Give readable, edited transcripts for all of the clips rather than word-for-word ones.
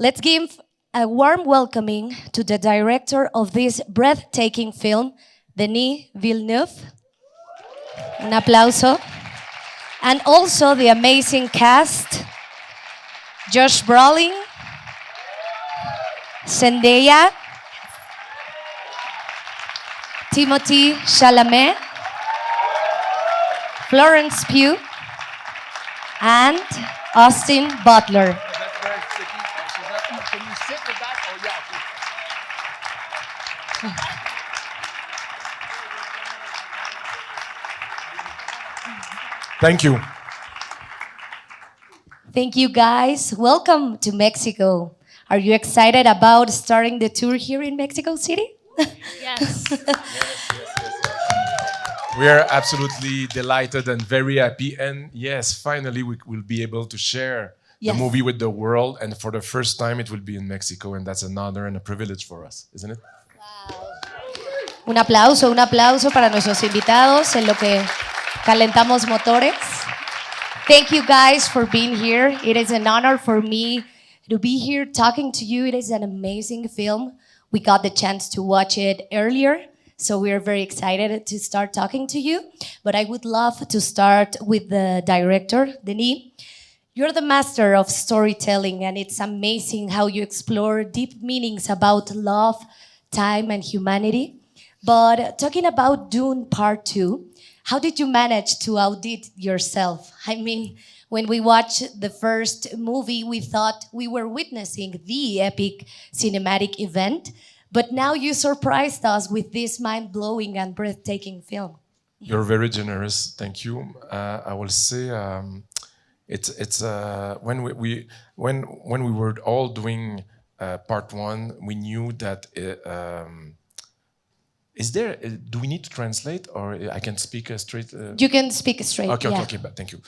Let's give a warm welcoming to the director of this breathtaking film, Denis Villeneuve. Un aplauso. And also the amazing cast, Josh Brolin, Zendaya, Timothée Chalamet, Florence Pugh, and Austin Butler. That's very sticky. Can you sit with that? Oh, yeah. Thank you. Thank you, guys. Welcome to Mexico. Are you excited about starting the tour here in Mexico City? Yes. We are absolutely delighted and very happy. And yes, finally, we will be able to share Yes. the movie with the world. And for the first time, it will be in Mexico. And that's an honor and a privilege for us, isn't it? Un aplauso para nuestros invitados en lo que calentamos motores. Thank you guys for being here. It is an honor for me to be here talking to you. It is an amazing film. We got the chance to watch it earlier, so we are very excited to start talking to you. But I would love to start with the director, Denis. You're the master of storytelling, and it's amazing how you explore deep meanings about love, time, and humanity. But talking about Dune Part 2, how did you manage to outdid yourself? I mean, when we watched the first movie, we thought we were witnessing the epic cinematic event, but now you surprised us with this mind-blowing and breathtaking film. You're very generous. Thank you. I will say it's when we were all doing part one, we knew that. Do we need to translate, or I can speak straight? You can speak straight. Okay, but thank you.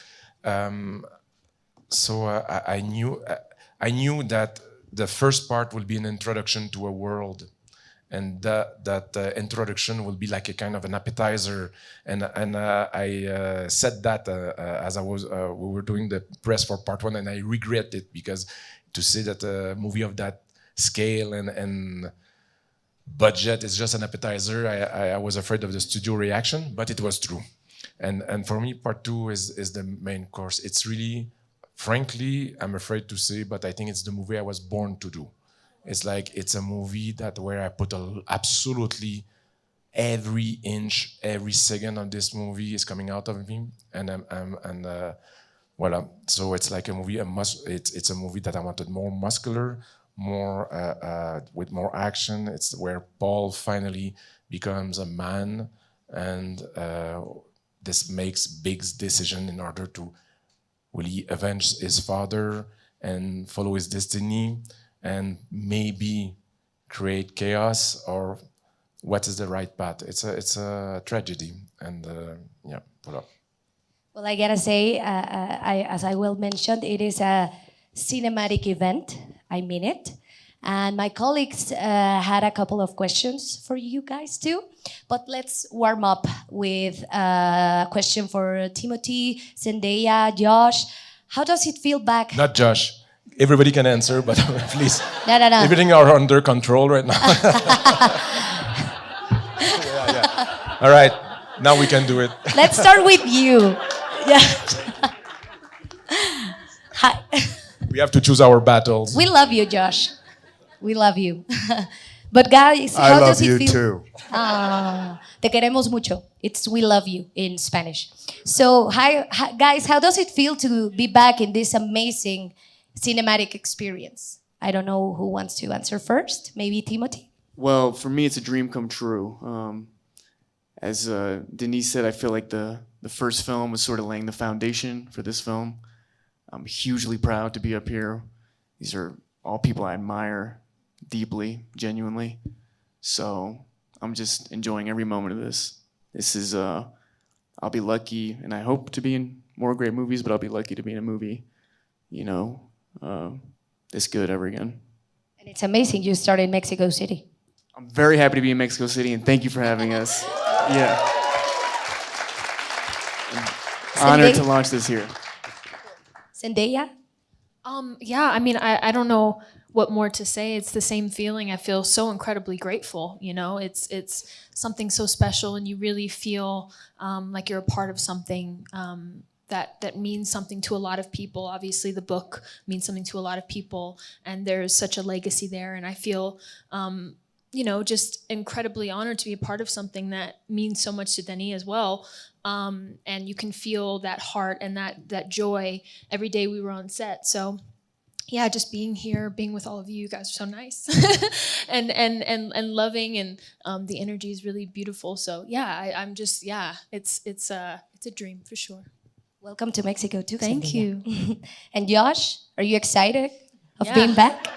So I knew that the first part will be an introduction to a world, and that introduction will be like a kind of an appetizer. And I said that as we were doing the press for part one, and I regret it, because to say that a movie of that scale and budget is just an appetizer, I was afraid of the studio reaction, but it was true. And for me, part two is the main course. It's really, frankly, I'm afraid to say, but I think it's the movie I was born to do. It's a movie where I put absolutely every inch, every second of this movie is coming out of me, and voila. So it's like a movie. It's a movie that I wanted more muscular, more with more action. It's where Paul finally becomes a man, and this makes big decision in order to really avenge his father and follow his destiny, and maybe create chaos, or what is the right path. It's a tragedy, and yeah, voilà. Well, I gotta say, as I well mentioned, it is a cinematic event. I mean it. And my colleagues had a couple of questions for you guys too. But let's warm up with a question for Timothée, Zendaya, Josh. How does it feel back? Not Josh. Everybody can answer, but please. No. Everything are under control right now. Yeah. All right, now we can do it. Let's start with you. Yeah. Hi. We have to choose our battles. We love you, Josh. We love you. But guys, I how love does it you feel? too. Te queremos mucho. It's we love you in Spanish. So, hi, guys, how does it feel to be back in this amazing cinematic experience? I don't know who wants to answer first. Maybe Timothy? Well, for me, it's a dream come true. As Denise said, I feel like the first film was sort of laying the foundation for this film. I'm hugely proud to be up here. These are all people I admire deeply, genuinely. So I'm just enjoying every moment of this. This is, I'll be lucky, and I hope to be in more great movies, but I'll be lucky to be in a movie, this good ever again. And it's amazing you started in Mexico City. I'm very happy to be in Mexico City, and thank you for having us. Yeah. I'm honored to launch this here. Zendaya? Yeah, I mean, I don't know what more to say? It's the same feeling. I feel so incredibly grateful. You know, it's something so special, and you really feel like you're a part of something that means something to a lot of people. Obviously, the book means something to a lot of people, and there's such a legacy there. And I feel, just incredibly honored to be a part of something that means so much to Denis as well. And you can feel that heart and that joy every day we were on set. So yeah, just being here, being with all of you guys are so nice, and loving, and the energy is really beautiful. So yeah, I'm just it's a dream for sure. Welcome to Mexico too. Thank Zendaya. you. And Josh, are you excited of Yeah. being back?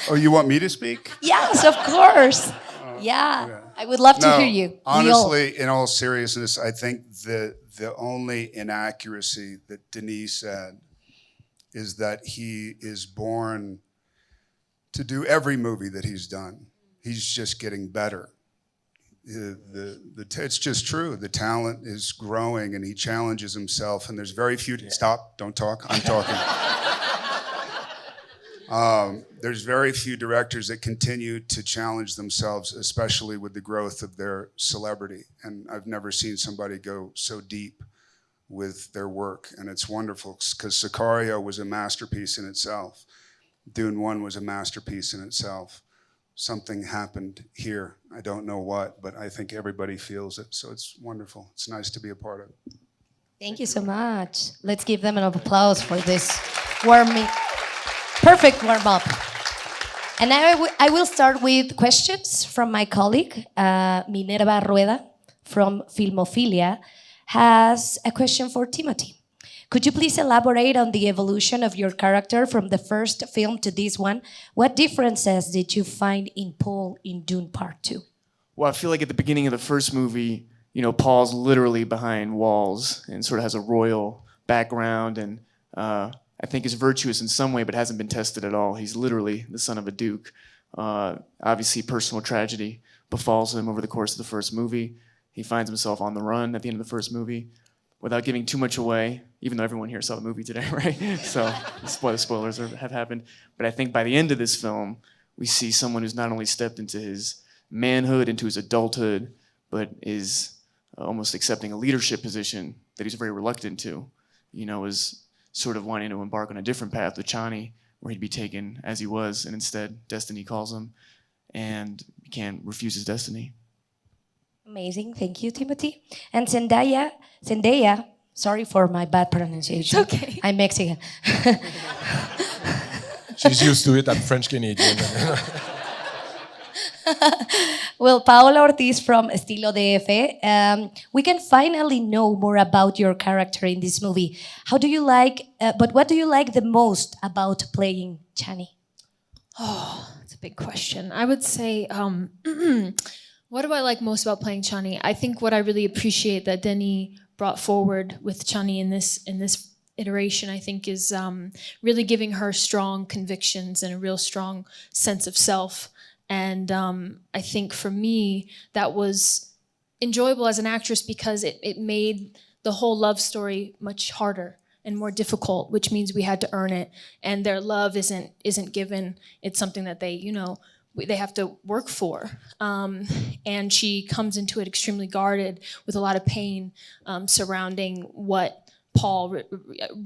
Oh, you want me to speak? Yes, of course. Yeah, I would love to hear you. We all- Honestly, in all seriousness, I think the only inaccuracy that Denis said is that he is born to do every movie that he's done. He's just getting better. It's just true. The talent is growing, and he challenges himself. And there's very few. Stop! Don't talk. I'm talking. There's very few directors that continue to challenge themselves, especially with the growth of their celebrity. And I've never seen somebody go so deep with their work, and it's wonderful because Sicario was a masterpiece in itself. Dune 1 was a masterpiece in itself. Something happened here. I don't know what, but I think everybody feels it, so it's wonderful. It's nice to be a part of it. Thank you so much. Let's give them an applause for this perfect warm-up. And I will start with questions from my colleague, Minerva Rueda from Filmophilia, has a question for Timothy. Could you please elaborate on the evolution of your character from the first film to this one? What differences did you find in Paul in Dune Part 2? Well, I feel like at the beginning of the first movie, Paul's literally behind walls and sort of has a royal background, and I think is virtuous in some way, but hasn't been tested at all. He's literally the son of a duke. Obviously, personal tragedy befalls him over the course of the first movie. He finds himself on the run at the end of the first movie. Without giving too much away, even though everyone here saw the movie today, right? So spoilers have happened. But I think by the end of this film, we see someone who's not only stepped into his manhood, into his adulthood, but is almost accepting a leadership position that he's very reluctant to. Is sort of wanting to embark on a different path with Chani, where he'd be taken as he was, and instead destiny calls him, and he can't refuse his destiny. Amazing, thank you, Timothy. And Zendaya, sorry for my bad pronunciation. It's okay. I'm Mexican. She's used to it. I'm French Canadian. Well, Paola Ortiz from Estilo DF, we can finally know more about your character in this movie. What do you like the most about playing Chani? Oh, that's a big question. I would say, what do I like most about playing Chani? I think what I really appreciate that Denis brought forward with Chani in this iteration, I think, is really giving her strong convictions and a real strong sense of self. And I think for me, that was enjoyable as an actress because it made the whole love story much harder and more difficult, which means we had to earn it. And their love isn't given. It's something that they have to work for. And she comes into it extremely guarded with a lot of pain surrounding what Paul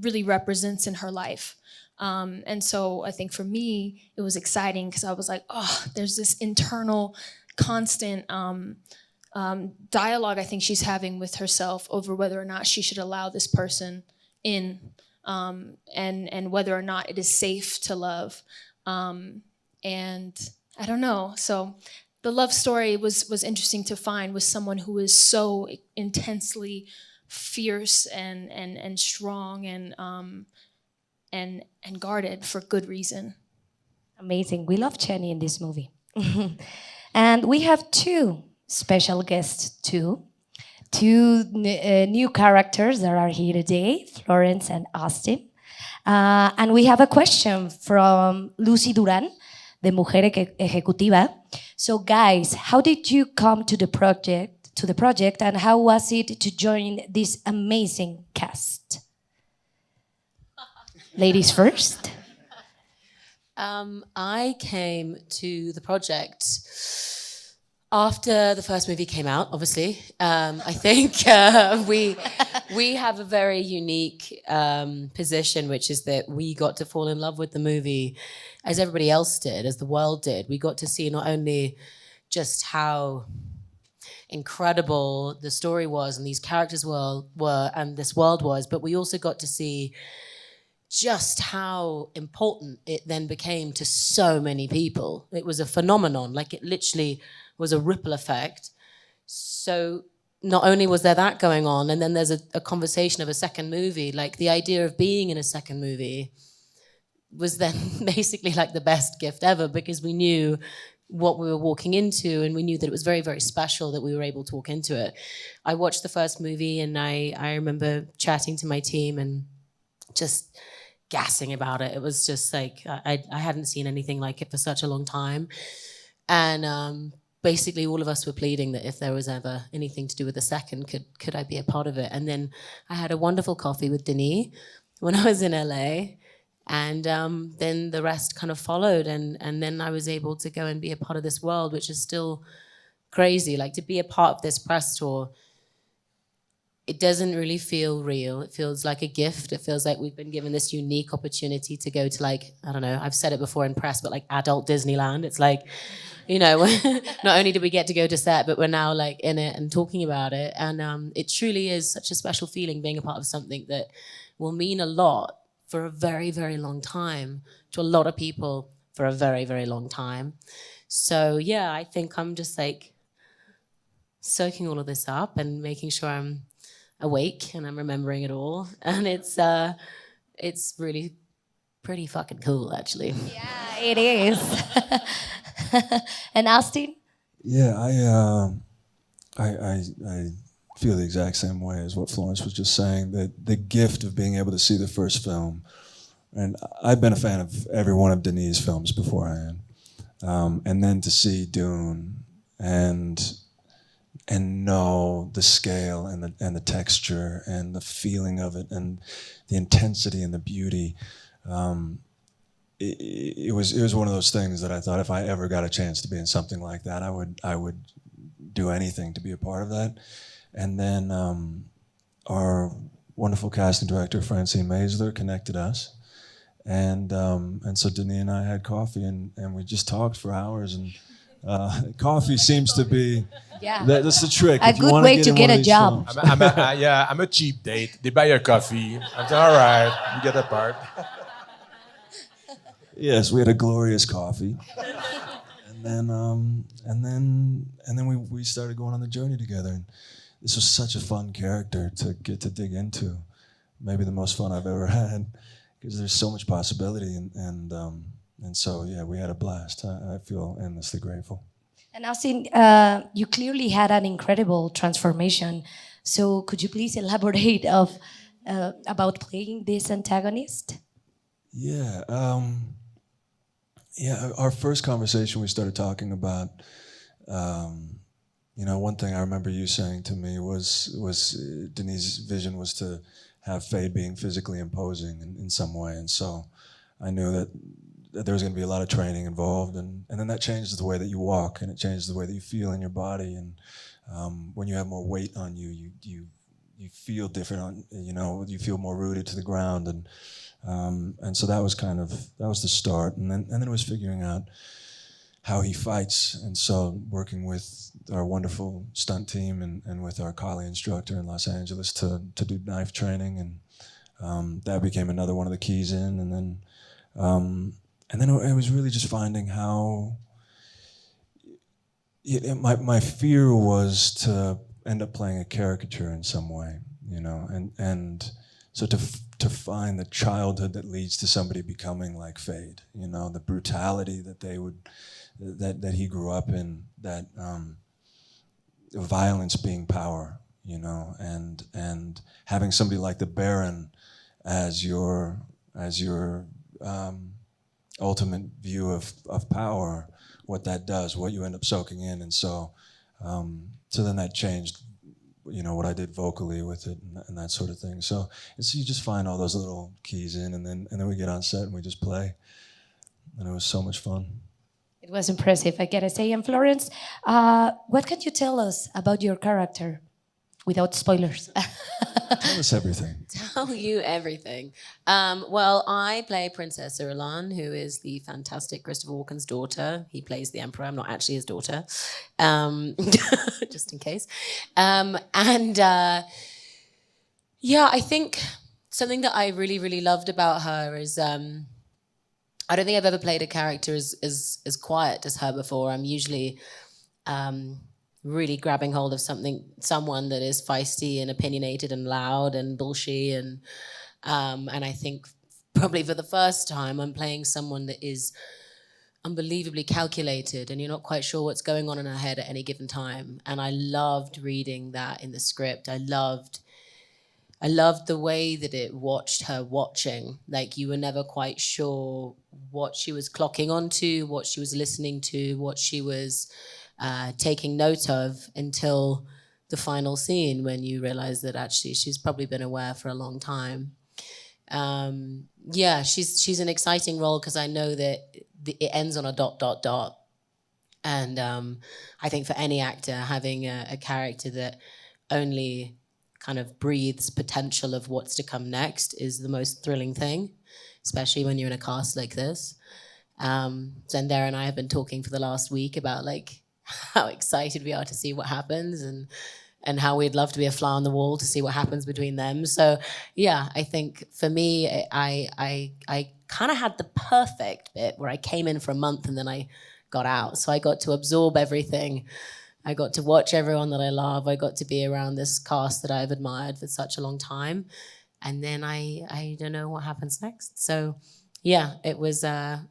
really represents in her life. And so I think for me, it was exciting because I was like, oh, there's this internal, constant dialogue I think she's having with herself over whether or not she should allow this person in, and whether or not it is safe to love. And I don't know. So the love story was interesting to find with someone who is so intensely fierce and strong and guarded for good reason. Amazing. We love Chani in this movie. And we have two special guests too. Two new characters that are here today, Florence and Austin. And we have a question from Lucy Duran, the Mujer Ejecutiva. So guys, how did you come to the project and how was it to join this amazing cast? Ladies first. I came to the project after the first movie came out, obviously. I think we have a very unique position, which is that we got to fall in love with the movie as everybody else did, as the world did. We got to see not only just how incredible the story was and these characters were and this world was, but we also got to see just how important it then became to so many people. It was a phenomenon, like it literally was a ripple effect. So not only was there that going on, and then there's a conversation of a second movie, like the idea of being in a second movie was then basically like the best gift ever, because we knew what we were walking into, and we knew that it was very, very special that we were able to walk into it. I watched the first movie, and I remember chatting to my team and just gassing about it. It was just like, I hadn't seen anything like it for such a long time. And basically all of us were pleading that if there was ever anything to do with the second, could I be a part of it? And then I had a wonderful coffee with Denis when I was in LA. And then the rest kind of followed. And then I was able to go and be a part of this world, which is still crazy. Like, to be a part of this press tour, it doesn't really feel real. It feels like a gift. It feels like we've been given this unique opportunity to go to, like, I don't know, I've said it before in press, but like adult Disneyland. It's like, you know, not only did we get to go to set, but we're now like in it and talking about it. And it truly is such a special feeling being a part of something that will mean a lot for a very, very long time to a lot of people for a very, very long time. So yeah, I think I'm just like soaking all of this up and making sure I'm awake and I'm remembering it all, and it's really pretty fucking cool, actually. Yeah, it is. And Austin? Yeah, I feel the exact same way as what Florence was just saying, that the gift of being able to see the first film, and I've been a fan of every one of Denis' films beforehand, and then to see Dune and know the scale and the texture and the feeling of it and the intensity and the beauty. It was one of those things that I thought, if I ever got a chance to be in something like that, I would do anything to be a part of that. And then our wonderful casting director, Francine Maisler, connected us. And so Denis and I had coffee, and we just talked for hours. And coffee seems to be, that's the trick. A good way to get a job. I'm a cheap date. They buy your coffee. I'm all right. We get a part. Yes, we had a glorious coffee, and then we started going on the journey together. And this was such a fun character to get to dig into. Maybe the most fun I've ever had, because there's so much possibility, and so yeah, we had a blast. I feel endlessly grateful. And Austin, you clearly had an incredible transformation. So could you please elaborate about playing this antagonist? Yeah. Our first conversation, we started talking about, one thing I remember you saying to me was Denis' vision was to have Faye being physically imposing in some way. And so I knew that there was going to be a lot of training involved. And then that changes the way that you walk, and it changes the way that you feel in your body. And when you have more weight on you, you feel different, you feel more rooted to the ground. And so that was the start. And then it was figuring out how he fights. And so working with our wonderful stunt team and with our Kali instructor in Los Angeles to do knife training. And that became another one of the keys in. And then it was really just finding how my fear was to end up playing a caricature in some way, and so to find the childhood that leads to somebody becoming like Fade, the brutality that he grew up in, that violence being power, and having somebody like the Baron as your ultimate view of power, what that does, what you end up soaking in. And so then that changed, what I did vocally with it and that sort of thing. So you just find all those little keys in, and then we get on set and we just play. and it was so much fun. It was impressive, I gotta say. And Florence, what can you tell us about your character without spoilers? Tell us everything. Tell you everything. Well, I play Princess Irulan, who is the fantastic Christopher Walken's daughter. He plays the Emperor. I'm not actually his daughter, just in case. Yeah, I think something that I really, really loved about her is I don't think I've ever played a character as quiet as her before. I'm usually really grabbing hold of someone that is feisty and opinionated and loud and bullshit, and I think probably for the first time I'm playing someone that is unbelievably calculated, and you're not quite sure what's going on in her head at any given time. And I loved reading that in the script. I loved the way that it watched her watching. Like, you were never quite sure what she was clocking onto, what she was listening to, what she was taking note of, until the final scene when you realize that actually she's probably been aware for a long time. Yeah, she's an exciting role because I know that it ends on a ... And I think for any actor, having a character that only kind of breathes potential of what's to come next is the most thrilling thing, especially when you're in a cast like this. Zendaya and I have been talking for the last week about like how excited we are to see what happens, and how we'd love to be a fly on the wall to see what happens between them. So yeah, I think for me, I kind of had the perfect bit where I came in for a month and then I got out. So I got to absorb everything. I got to watch everyone that I love. I got to be around this cast that I've admired for such a long time. And then I don't know what happens next. So yeah, it was a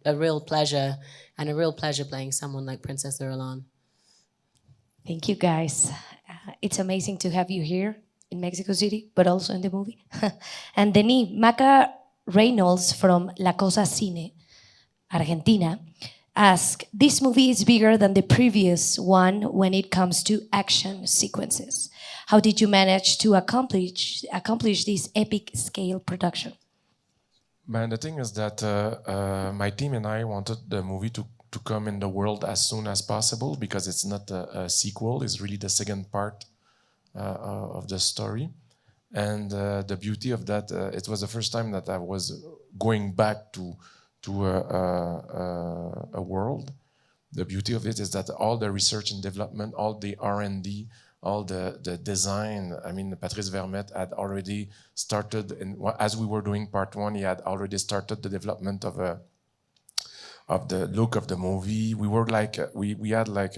real pleasure, and a real pleasure playing someone like Princess Irulan. Thank you, guys. It's amazing to have you here in Mexico City, but also in the movie. And Denis, Maca Reynolds from La Cosa Cine, Argentina, asked, this movie is bigger than the previous one when it comes to action sequences. How did you manage to accomplish this epic scale production? Man, the thing is that my team and I wanted the movie to come in the world as soon as possible, because it's not a sequel, it's really the second part of the story. And the beauty of that, it was the first time that I was going back to a world. The beauty of it is that all the research and development, all the R&D, all the design, I mean, Patrice Vermette had already started, as we were doing part one, he had already started the development of the look of the movie. We were like, we had like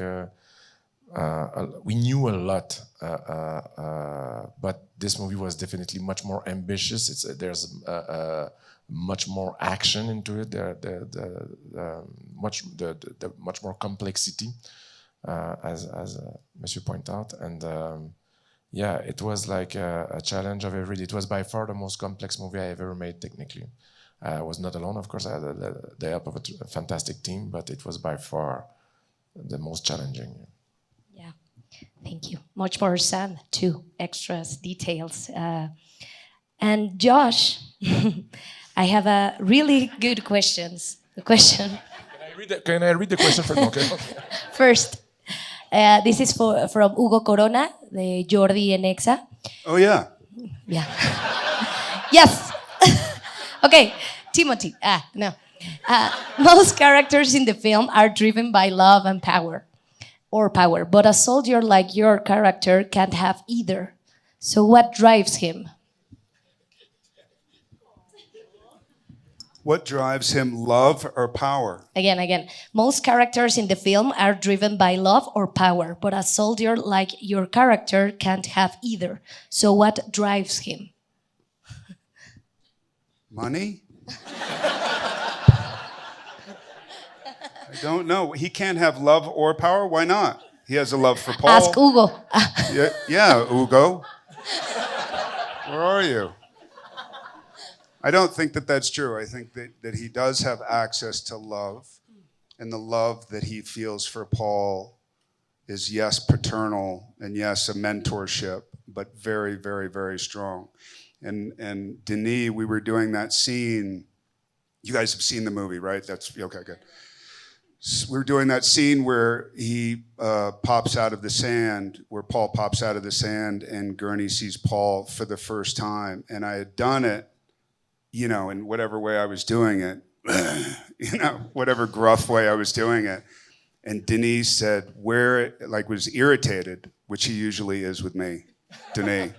we knew a lot, but this movie was definitely much more ambitious. There's much more action into it. Much more complexity, as Monsieur pointed out, and yeah, it was like a challenge of every day. It was by far the most complex movie I ever made technically. I was not alone, of course. I had the help of a fantastic team, but it was by far the most challenging. Yeah, thank you. Much more sand too, extras, details. And Josh, I have a really good questions. The question. Can I read the question first? Okay. First, this is from Hugo Corona, the Jordi and Exa. Oh, yeah. Yeah. Yes. Okay, Timothy. No. Most characters in the film are driven by love and power, but a soldier like your character can't have either. So what drives him? What drives him, love or power? Again. Most characters in the film are driven by love or power, but a soldier like your character can't have either. So what drives him? Money? I don't know. He can't have love or power? Why not? He has a love for Paul. Ask Hugo. Yeah, Hugo. Where are you? I don't think that that's true. I think that he does have access to love, and the love that he feels for Paul is, yes, paternal, and yes, a mentorship, but very, very, very strong. And Denis, we were doing that scene You guys have seen the movie, right? That's okay, good. So we're doing that scene where he pops out of the sand, where Paul pops out of the sand, and Gurney sees Paul for the first time. And I had done it, you know, in whatever way I was doing it, you know, whatever gruff way I was doing it. And Denis said, was irritated, which he usually is with me, Denis,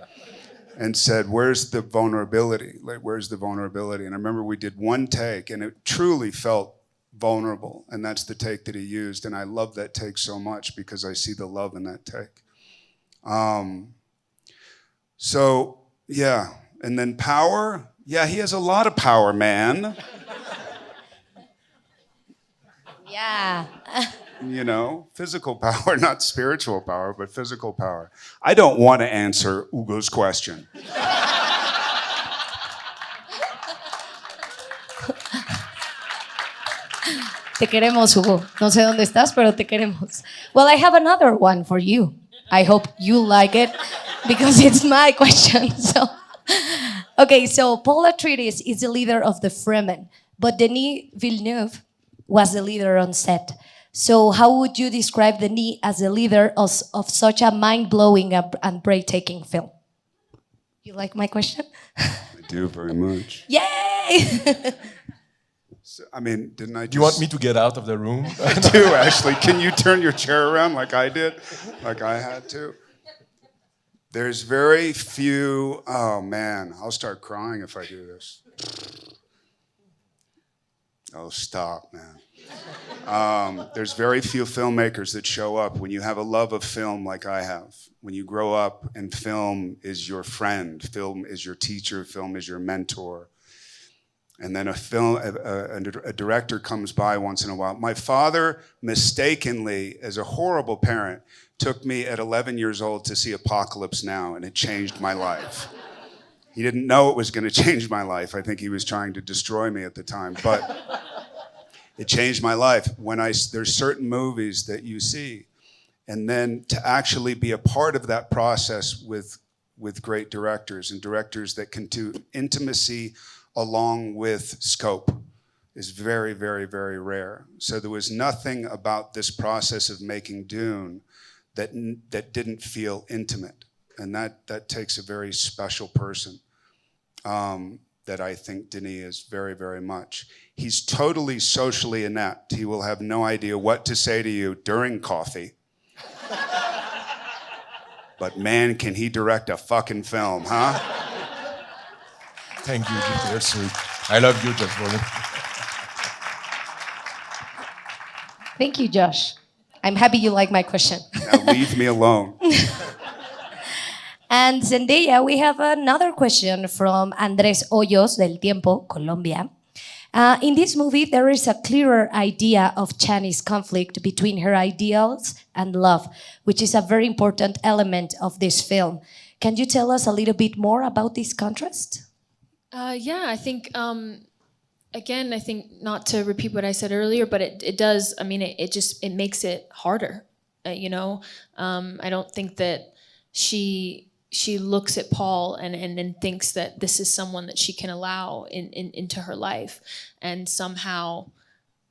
and said, where's the vulnerability? Like, where's the vulnerability? And I remember we did one take, and it truly felt vulnerable, and that's the take that he used. And I love that take so much because I see the love in that take. So, yeah. And then power. Yeah, he has a lot of power, man. Yeah. You know, physical power, not spiritual power, but physical power. I don't want to answer Hugo's question. Te queremos, Hugo. No sé dónde estás, pero te queremos. Well, I have another one for you. I hope you like it because it's my question. So, okay, so Paul Atreides is the leader of the Fremen, but Denis Villeneuve was the leader on set. So how would you describe Denis as the leader of such a mind-blowing and breathtaking film? You like my question? I do very much. Yay! So, I mean, didn't I just... Do you want me to get out of the room? I do, actually. Can you turn your chair around like I did? Like I had to? There's very few... Oh, man. I'll start crying if I do this. Oh, stop, man. There's very few filmmakers that show up when you have a love of film like I have. When you grow up and film is your friend, film is your teacher, film is your mentor. And then a director comes by once in a while. My father mistakenly, as a horrible parent, took me at 11 years old to see Apocalypse Now, and it changed my life. He didn't know it was going to change my life. I think he was trying to destroy me at the time, but it changed my life. There's certain movies that you see, and then to actually be a part of that process with great directors and directors that can do intimacy along with scope is very, very, very rare. So there was nothing about this process of making Dune that didn't feel intimate, and that takes a very special person. That I think Denis is very, very much. He's totally socially inept. He will have no idea what to say to you during coffee. But man, can he direct a fucking film, huh? Thank you, Jeff. You're sweet. I love you, Jeff Brolin. Thank you, Josh. I'm happy you like my question. Now leave me alone. And Zendaya, we have another question from Andrés Hoyos del Tiempo, Colombia. In this movie, there is a clearer idea of Chani's conflict between her ideals and love, which is a very important element of this film. Can you tell us a little bit more about this contrast? Yeah, I think, again, I think not to repeat what I said earlier, but it does, I mean, it makes it harder, you know? I don't think that she looks at Paul and thinks that this is someone that she can allow into her life, and somehow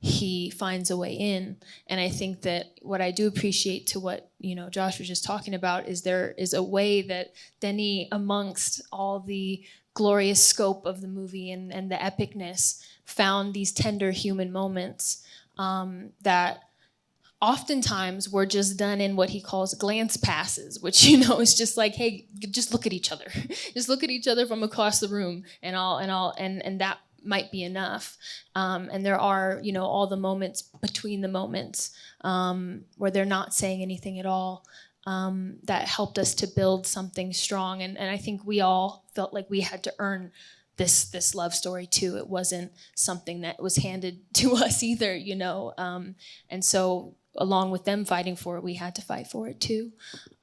he finds a way in. And I think that what I do appreciate to what, you know, Josh was just talking about is there is a way that Denis, amongst all the glorious scope of the movie and the epicness, found these tender human moments that oftentimes we're just done in what he calls glance passes, which, you know, is just like, hey, just look at each other. Just look at each other from across the room, and that might be enough. And there are, you know, all the moments between the moments where they're not saying anything at all, that helped us to build something strong. And I think we all felt like we had to earn this love story too. It wasn't something that was handed to us either, you know. And so along with them fighting for it, we had to fight for it too.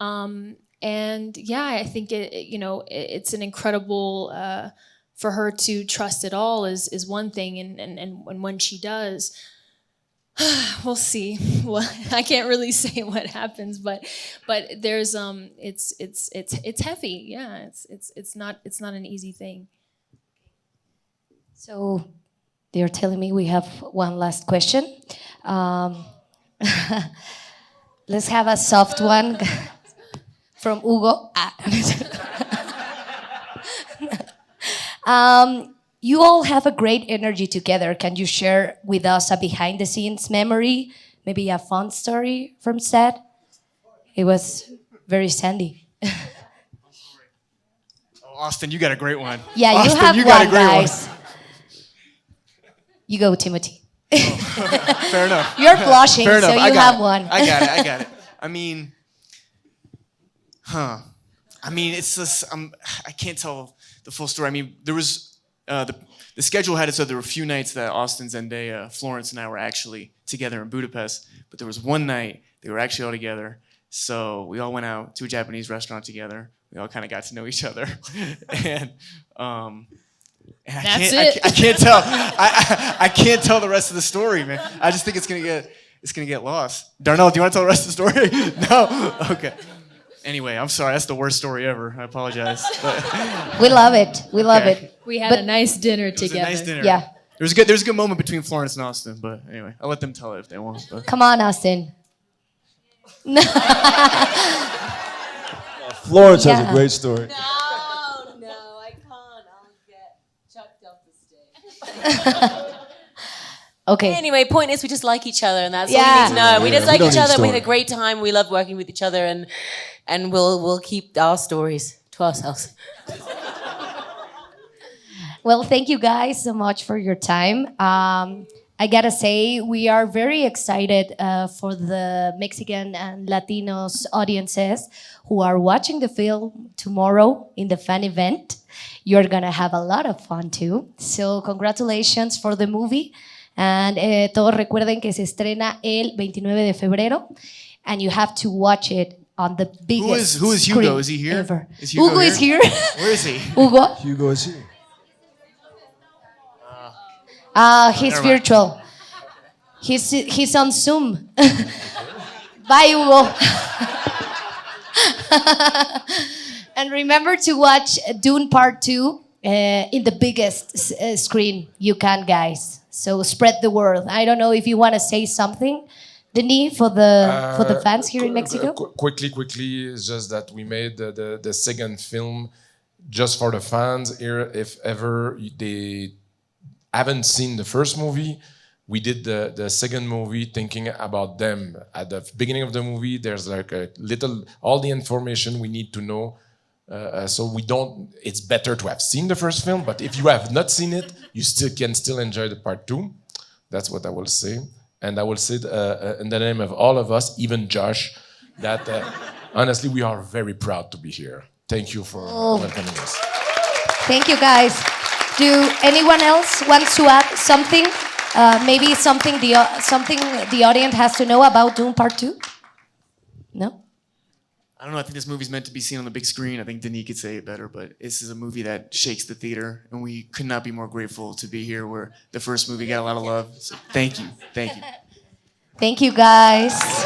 And yeah, I think it's an incredible, for her to trust it all is one thing, and when she does, we'll see. Well, I can't really say what happens, but there's it's heavy. Yeah, it's not an easy thing. So They're telling me we have one last question. Um, let's have a soft one from Hugo. You all have a great energy together. Can you share with us a behind the scenes memory? Maybe a fun story from set? It was very sandy. Austin, you got a great one. Yeah, Austin, you have got a one, great guys. You go, Timothy. Fair enough. You're blushing, Fair enough. so I you got have it. one. I got it. I mean, it's just I can't tell the full story. I mean, there was the schedule had it so there were a few nights that Austin, Zendaya, Florence, and I were actually together in Budapest, but there was one night they were actually all together. So we all went out to a Japanese restaurant together. We all kind of got to know each other, and That's it. I can't tell. I can't tell the rest of the story, man. I just think it's gonna get lost. Darnell, do you want to tell the rest of the story? No. Okay. Anyway, I'm sorry. That's the worst story ever. I apologize. But, We love it. We love Okay. it. We had But- a nice dinner it was together. a nice dinner. Yeah. There was a good moment between Florence and Austin, but anyway, I'll let them tell it if they want. But. Come on, Austin. Florence has Yeah. a great story. No, I can't. I'll get chucked off the stage. Okay. Anyway, point is we just like each other, and that's all Yeah. you need to know. We Yeah, just we like don't each need other. We had a story. great time. We love working with each other, and we'll keep our stories to ourselves. Well, thank you guys so much for your time. I gotta say, we are very excited for the Mexican and Latinos audiences who are watching the film tomorrow in the fan event. You're gonna have a lot of fun too. So congratulations for the movie. And todos recuerden que se estrena el 29 de febrero. And you have to watch it on the biggest Who is Hugo? screen Is he here? ever. Is Hugo Hugo is here. Where is he? Hugo? Hugo is here. He's Never mind. virtual. He's on Zoom. Bye, Hugo. And remember to watch Dune Part 2 in the biggest screen you can, guys. So spread the word. I don't know if you want to say something, Denis, for the fans here in Mexico. Quickly, it's just that we made the second film just for the fans here. If ever they haven't seen the first movie, we did the second movie thinking about them. At the beginning of the movie, there's like a little, all the information we need to know. So we don't, it's better to have seen the first film, but if you have not seen it, you can still enjoy the part 2. That's what I will say. And I will say in the name of all of us, even Josh, that honestly, we are very proud to be here. Thank you for welcoming us. Thank you, guys. Do anyone else wants to add something? Maybe something the audience has to know about Dune Part 2? No? I don't know. I think this movie's meant to be seen on the big screen. I think Denis could say it better, but this is a movie that shakes the theater, and we could not be more grateful to be here where the first movie got a lot of love. So thank you. Thank you. Thank you, guys.